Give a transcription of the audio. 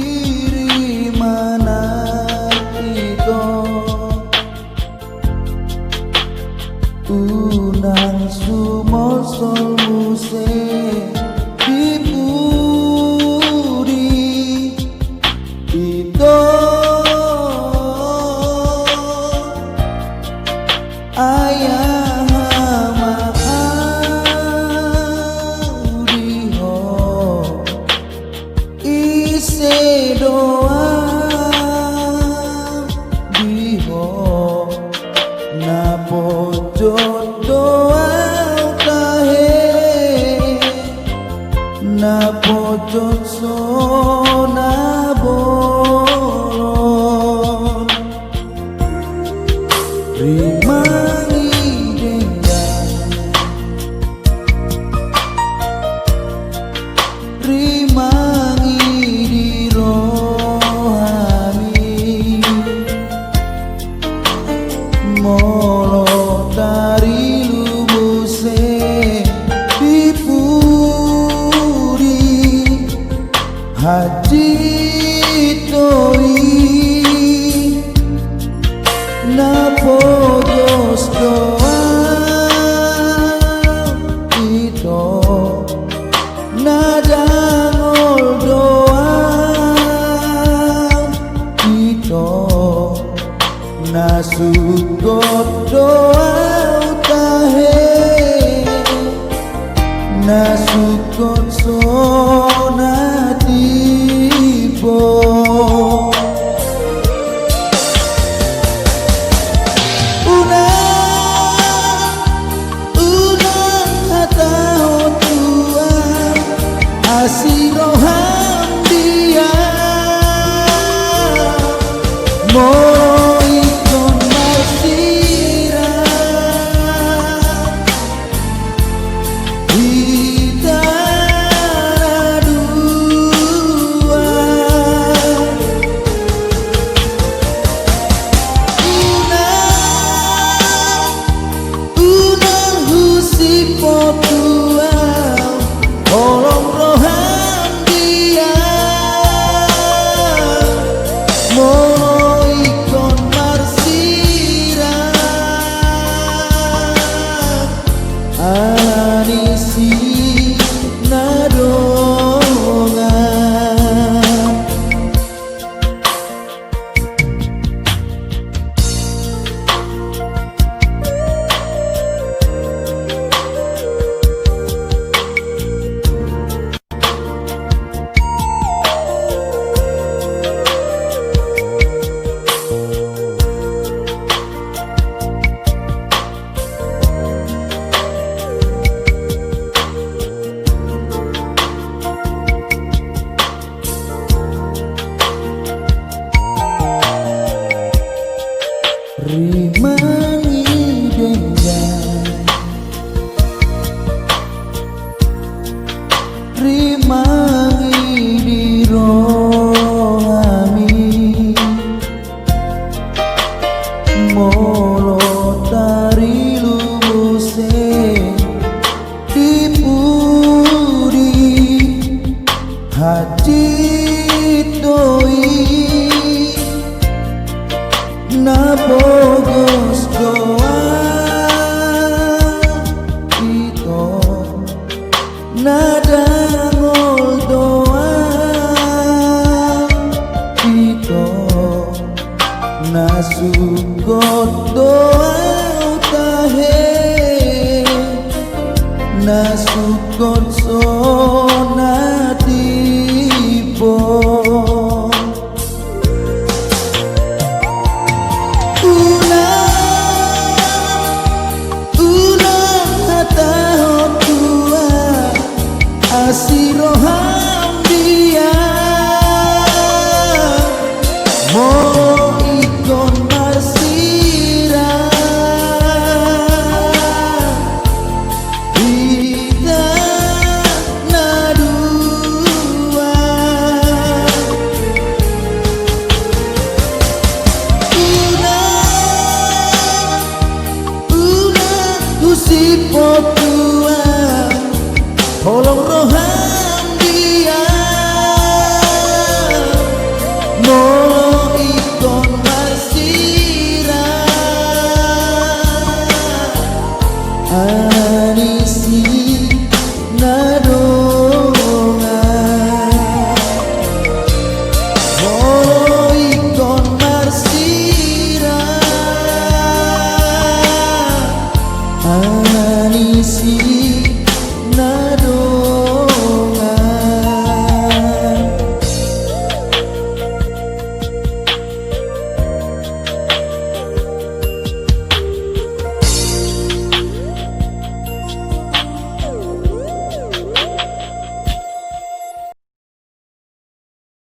diri mana kita unang sumosol muse dipuri kita ayah maaudiho ise doa diho na pojok doa utahe na pojok sona bolon rimangi dengan rimangi di rohani molo dari lumuse dipuri haji toi na pojos doa itu na dangol doa itu na sukot doa utahe na sukot sona tibo asiroham dia moro ikon masira hitara dua unang husipotua olong roham dia mono ikon marsira anisi nadongan rimangi dengan rimangi di rohami molo dari lumuse dipuri hati doi na pogos doa itu na dangol doa itu na sukot doa utahe na sukot sona tibo asiroham dia mo ikon marsira Manisi